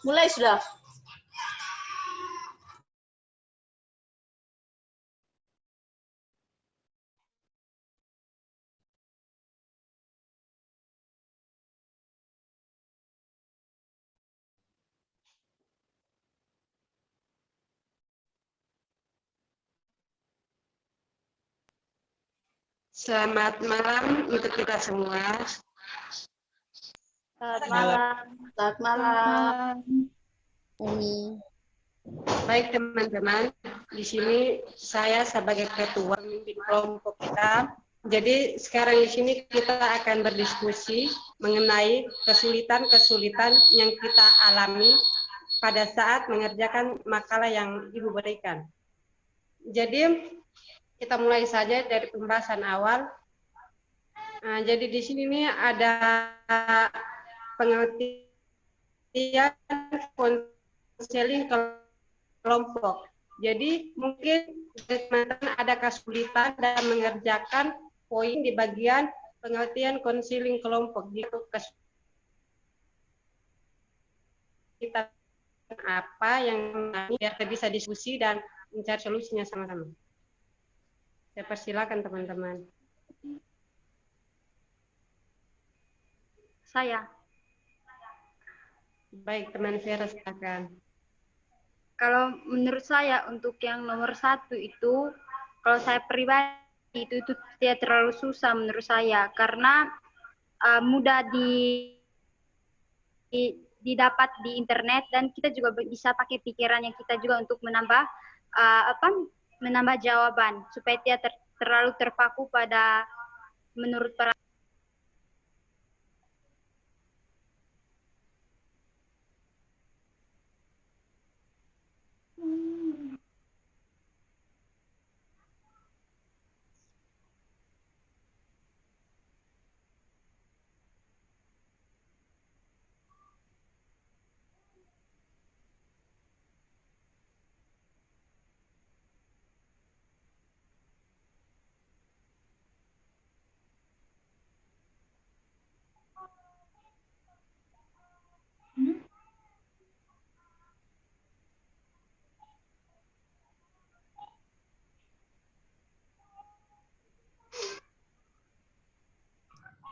Mulai sudah. Selamat malam untuk kita semua. Selamat malam. Selamat malam. Baik teman-teman, di sini saya sebagai ketua pemimpin kelompok kita. Jadi sekarang di sini kita akan berdiskusi mengenai kesulitan-kesulitan yang kita alami pada saat mengerjakan makalah yang Ibu berikan. Jadi kita mulai saja dari pembahasan awal. Nah, jadi di sini nih ada pengertian konseling kelompok. Jadi mungkin teman-teman ada kesulitan dalam mengerjakan poin di bagian pengertian konseling kelompok. Jadi kesulitan apa yang biar kita bisa diskusi dan mencari solusinya sama-sama. Saya persilakan teman-teman. Saya. Baik, teman Vera silakan. Kalau menurut saya untuk yang nomor 1 itu, kalau saya pribadi itu tidak terlalu susah menurut saya karena mudah didapat di internet dan kita juga bisa pakai pikirannya kita juga untuk menambah menambah jawaban supaya tidak terlalu terpaku pada menurut para.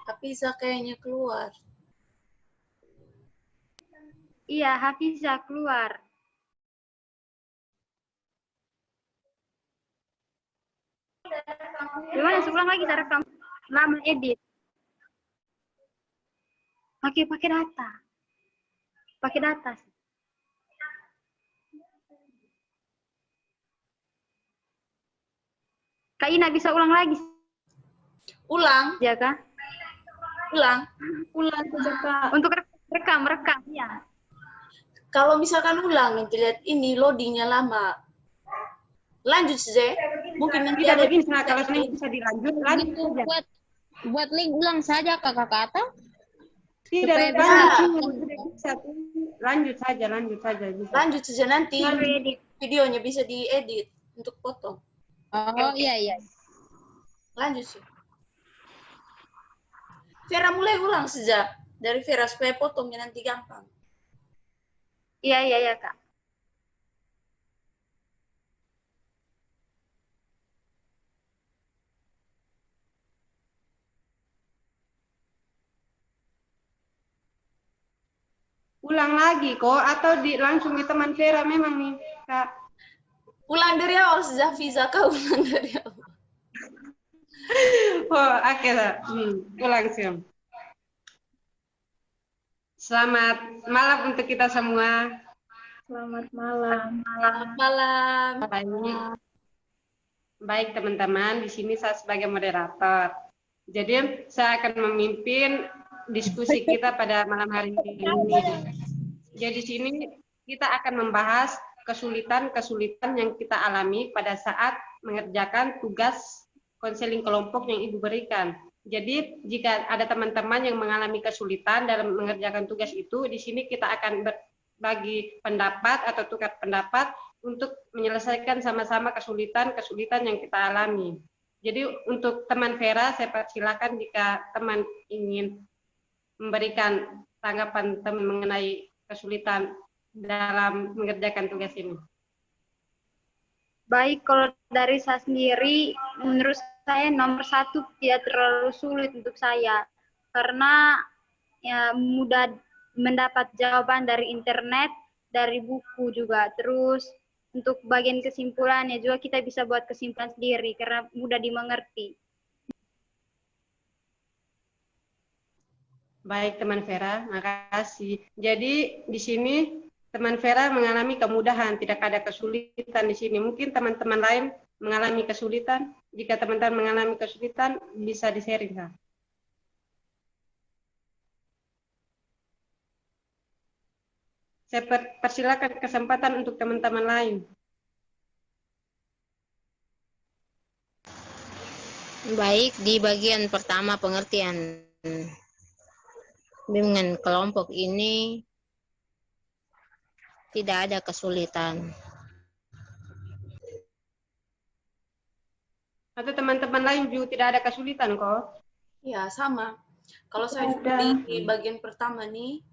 Hafiza kayaknya keluar. Iya, Hafiza keluar. Gimana seulang lagi saya rekam? Lama edit. Pakai data. Pakai data. Kak Ina bisa ulang lagi? Ulang. Ya, Kak? Ulang. Ulang saja, Kak. Untuk rekam, ya. Kalau misalkan ulang, nanti lihat ini loadingnya lama. Lanjut saja. Mungkin nanti Tidak ada bisa, kalau ini bisa dilanjut, lanjut saja. Buat link ulang saja kakak kata. Tidak bisa. Lanjut saja. Bisa. Lanjut saja nanti videonya bisa diedit untuk foto. Oh iya. Lanjut sih. Vera mulai ulang saja dari Vera supaya potongnya nanti gampang. Iya, Kak. Ulang lagi kok atau langsung di teman Vera memang nih, Kak. Ulang dari awal saja, Fiza, kau ulang dari awal. Oh, oke, ulang sih. Selamat malam untuk kita semua. Selamat malam. Selamat malam. Baik teman-teman, di sini saya sebagai moderator. Jadi saya akan memimpin diskusi kita pada malam hari ini. Jadi di sini kita akan membahas kesulitan-kesulitan yang kita alami pada saat mengerjakan tugas konseling kelompok yang Ibu berikan. Jadi jika ada teman-teman yang mengalami kesulitan dalam mengerjakan tugas itu, di sini kita akan berbagi pendapat atau tukar pendapat untuk menyelesaikan sama-sama kesulitan-kesulitan yang kita alami. Jadi untuk teman Vera, saya persilakan jika teman ingin memberikan tanggapan teman mengenai kesulitan dalam mengerjakan tugas ini? Baik, kalau dari saya sendiri, menurut saya nomor 1 tidak terlalu sulit untuk saya. Karena ya, mudah mendapat jawaban dari internet, dari buku juga. Terus untuk bagian kesimpulannya juga kita bisa buat kesimpulan sendiri karena mudah dimengerti. Baik, teman Vera, makasih. Jadi di sini teman Vera mengalami kemudahan, tidak ada kesulitan di sini. Mungkin teman-teman lain mengalami kesulitan. Jika teman-teman mengalami kesulitan, bisa di-sharing. Saya persilakan kesempatan untuk teman-teman lain. Baik, di bagian pertama pengertian bimbingan kelompok ini tidak ada kesulitan. Atau teman-teman lain juga tidak ada kesulitan kok? Ya, sama. Kalau saya juga di bagian pertama nih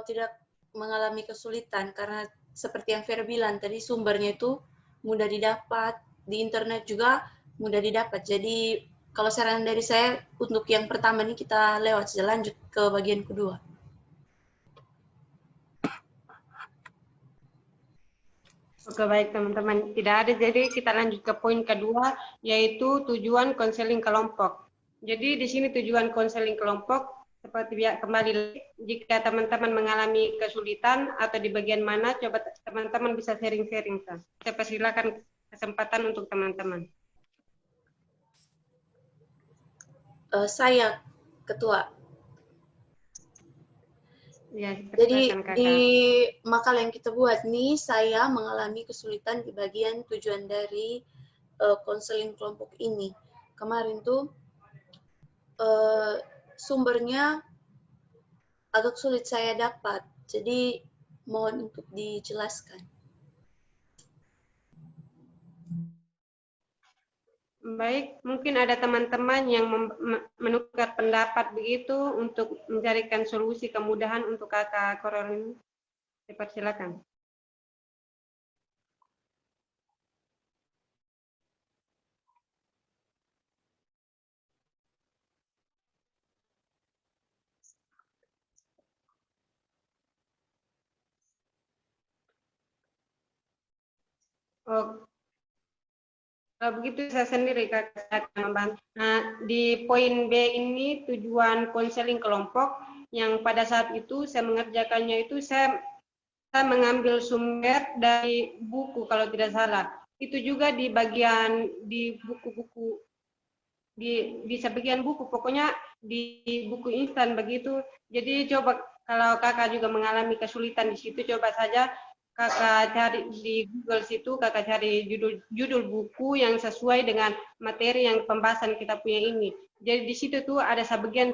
tidak mengalami kesulitan karena seperti yang Vera bilang tadi sumbernya itu mudah didapat, di internet juga mudah didapat. Jadi kalau saran dari saya untuk yang pertama nih kita lewat saja, lanjut ke bagian kedua. Oke, baik teman-teman. Tidak ada, jadi kita lanjut ke poin kedua, yaitu tujuan konseling kelompok. Jadi di sini tujuan konseling kelompok, seperti kembali, jika teman-teman mengalami kesulitan atau di bagian mana, coba teman-teman bisa sharing-sharing. Saya persilakan kesempatan untuk teman-teman. Saya ketua. Ya, jadi di makalah yang kita buat nih, saya mengalami kesulitan di bagian tujuan dari konseling kelompok ini. Kemarin tuh sumbernya agak sulit saya dapat, jadi mohon untuk dijelaskan. Baik, mungkin ada teman-teman yang menukar pendapat begitu untuk mencarikan solusi kemudahan untuk kakak Koror ini. Silakan. Oh. Kalau begitu saya sendiri akan membantu. Nah, di poin B ini tujuan konseling kelompok yang pada saat itu saya mengerjakannya itu saya mengambil sumber dari buku kalau tidak salah. Itu juga di bagian di buku-buku di sebagian buku, pokoknya di buku instan begitu. Jadi coba kalau kakak juga mengalami kesulitan di situ, coba saja kakak cari di Google situ, kakak cari judul buku yang sesuai dengan materi yang pembahasan kita punya ini. Jadi di situ tuh ada sebagian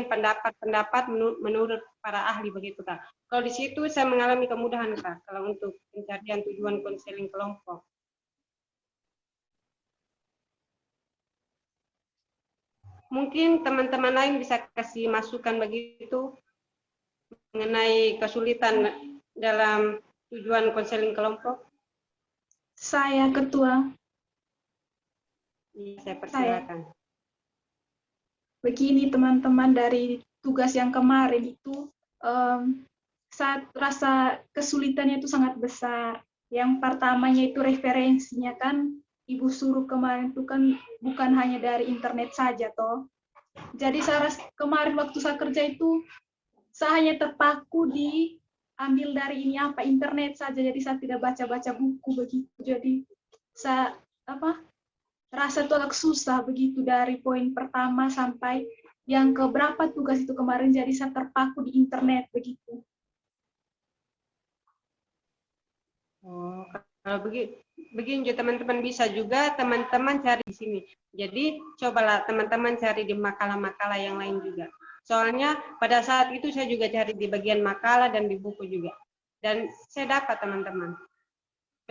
pendapat menurut para ahli begitu Kak. Kalau di situ saya mengalami kemudahan Kak, kalau untuk pencarian tujuan konseling kelompok. Mungkin teman-teman lain bisa kasih masukan begitu mengenai kesulitan dalam tujuan konseling kelompok. Saya ketua. Saya persilakan. Begini teman-teman, dari tugas yang kemarin itu saat rasa kesulitannya itu sangat besar. Yang pertamanya itu referensinya kan Ibu suruh kemarin itu kan bukan hanya dari internet saja toh. Jadi saya kemarin waktu saya kerja itu saya hanya terpaku di ambil dari ini internet saja, jadi saya tidak baca-baca buku begitu. Jadi saya rasa itu agak susah begitu dari poin pertama sampai yang keberapa tugas itu kemarin, jadi saya terpaku di internet begitu. Oh, kalau begini teman-teman bisa juga teman-teman cari di sini. Jadi cobalah teman-teman cari di makalah-makalah yang lain juga. Soalnya pada saat itu saya juga cari di bagian makalah dan di buku juga. Dan saya dapat teman-teman.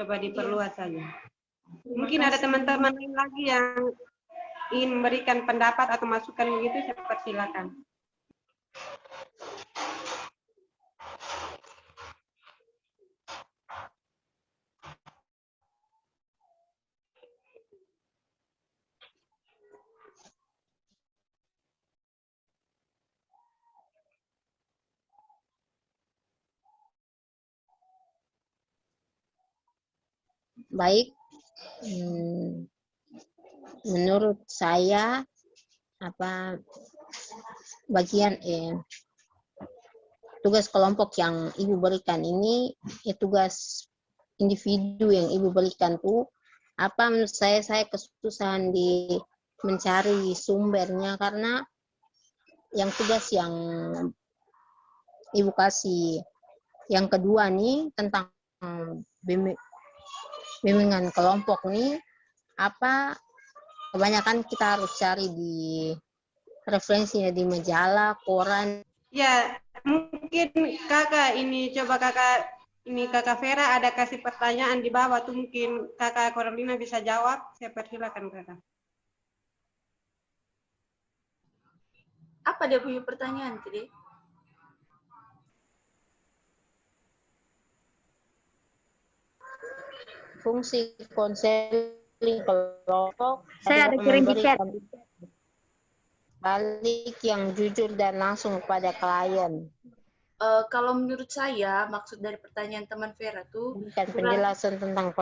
Coba diperluas saja. Mungkin ada teman-teman lain lagi yang ingin memberikan pendapat atau masukan begitu, saya persilakan. baik. Menurut saya bagian tugas kelompok yang Ibu berikan ini tugas individu yang Ibu berikan tuh menurut saya kesusahan di mencari sumbernya, karena yang tugas yang Ibu kasih yang kedua nih tentang bimbingan kelompok nih kebanyakan kita harus cari di referensinya di majalah, koran. Ya, mungkin kakak Vera ada kasih pertanyaan di bawah tuh, mungkin kakak Carolina bisa jawab. Saya persilakan kakak. Apa dia punya pertanyaan tadi? Fungsi konseling kelompok. Saya ada kirim di chat. Balik yang jujur dan langsung pada klien. Kalau menurut saya, maksud dari pertanyaan teman Vera tuh penjelasan tentang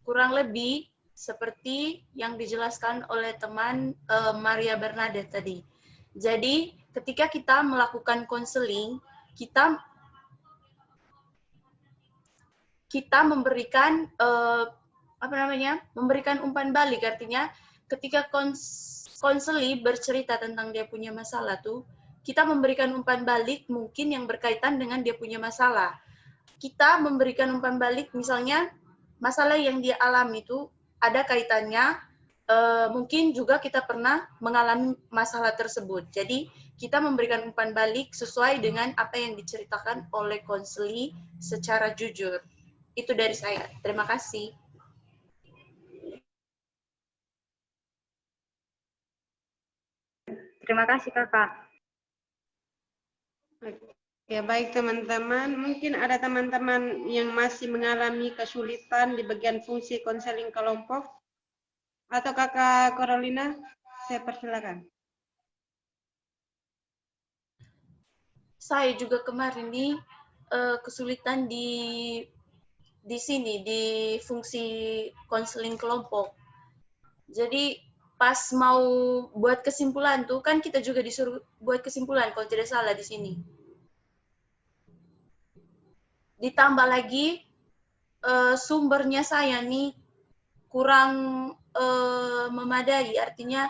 kurang lebih seperti yang dijelaskan oleh teman Maria Bernadette tadi. Jadi, ketika kita melakukan konseling, kita memberikan memberikan umpan balik, artinya ketika konseli bercerita tentang dia punya masalah tuh, kita memberikan umpan balik mungkin yang berkaitan dengan dia punya masalah. Kita memberikan umpan balik, misalnya masalah yang dia alami itu ada kaitannya, mungkin juga kita pernah mengalami masalah tersebut. Jadi kita memberikan umpan balik sesuai dengan apa yang diceritakan oleh konseli secara jujur. Itu dari saya. Terima kasih. Terima kasih kakak. Ya, baik teman-teman, mungkin ada teman-teman yang masih mengalami kesulitan di bagian fungsi konseling kelompok, atau kakak Carolina, saya persilakan. Saya juga kemarin nih kesulitan di sini, di fungsi konseling kelompok. Jadi pas mau buat kesimpulan tuh, kan kita juga disuruh buat kesimpulan kalau tidak salah di sini. Ditambah lagi sumbernya saya nih kurang memadai, artinya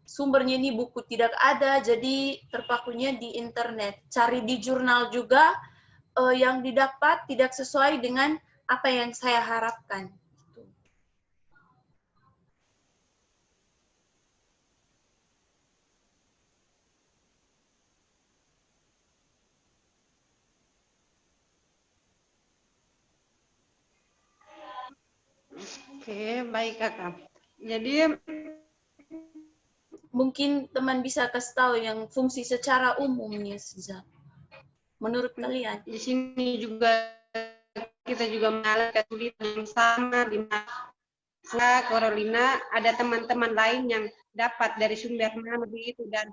sumbernya ini buku tidak ada, jadi terpakunya di internet. Cari di jurnal juga yang didapat tidak sesuai dengan apa yang saya harapkan. Oke, baik kakak. Jadi mungkin teman bisa kasih tahu yang fungsi secara umumnya saja. Menurut kalian? Di sini juga kita juga mengalami kesulitan yang sama di mana Carolina ada teman-teman lain yang dapat dari sumber mana begitu, dan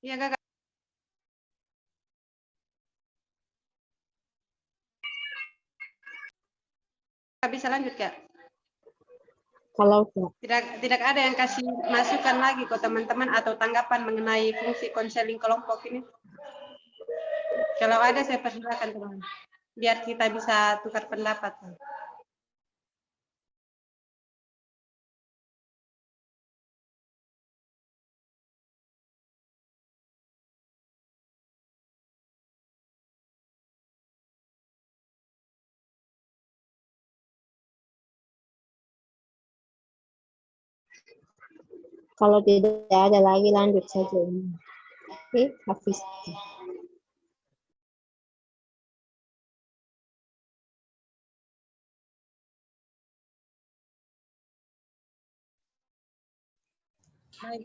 ya kakak. Bisa lanjut Kak? Kalau tidak ada yang kasih masukan lagi ke teman-teman atau tanggapan mengenai fungsi konseling kelompok ini? Kalau ada saya persilakan teman, biar kita bisa tukar pendapat. Kalau tidak ada lagi, lanjut saja. Oke, Hafiz.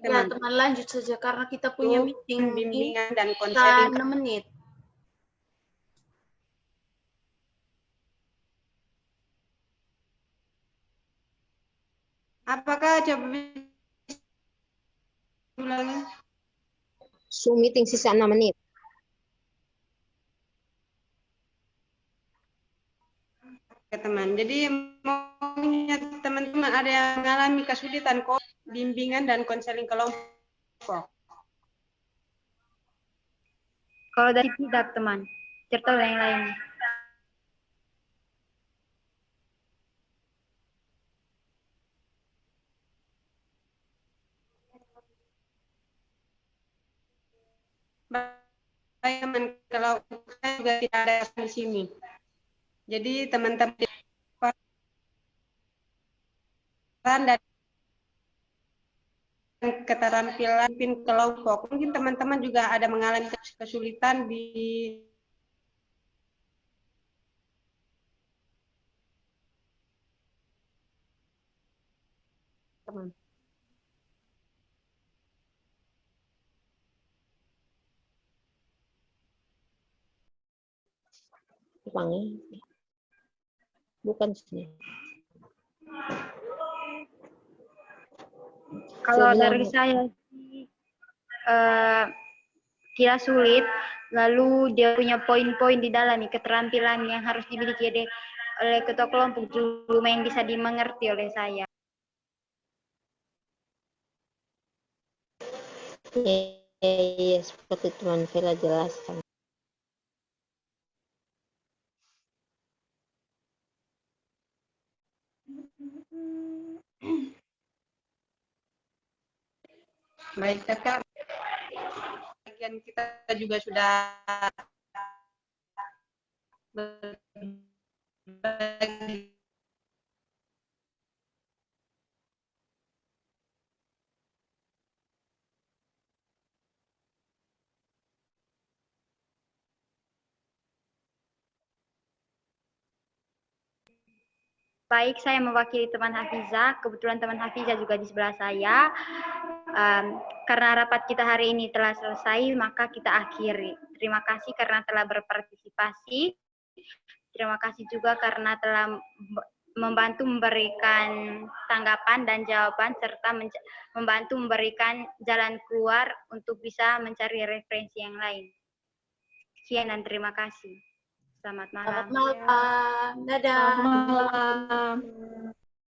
Ya, teman lanjut saja karena kita punya meeting bimbingan dan konseling 6 menit. Apakah coba ulangi? Zoom meeting sisa 6 menit. Oke, teman. Jadi maunya teman-teman ada yang mengalami kesulitan bimbingan dan konseling kelompok. Kalau dari tidak, teman, cerita yang lain. Baik, teman, kalau saya juga tidak ada di sini. Jadi teman-teman peran dan keterampilan pimpin kelompok. Mungkin teman-teman juga ada mengalami kesulitan di Teman. Bukan sini. Kalau dari saya tidak sulit, lalu dia punya poin-poin di dalam keterampilan yang harus dimiliki oleh ketua kelompok dulu yang bisa dimengerti oleh saya. Ya, seperti teman Vela jelaskan. baik, kakak. Bagian kita juga sudah berbagi. Baik, saya mewakili teman Hafiza. Kebetulan teman Hafiza juga di sebelah saya. Karena rapat kita hari ini telah selesai, maka kita akhiri. Terima kasih karena telah berpartisipasi. Terima kasih juga karena telah membantu memberikan tanggapan dan jawaban, serta membantu memberikan jalan keluar untuk bisa mencari referensi yang lain. Sekian dan terima kasih. Selamat malam. Selamat malam. Dadah. Selamat malam.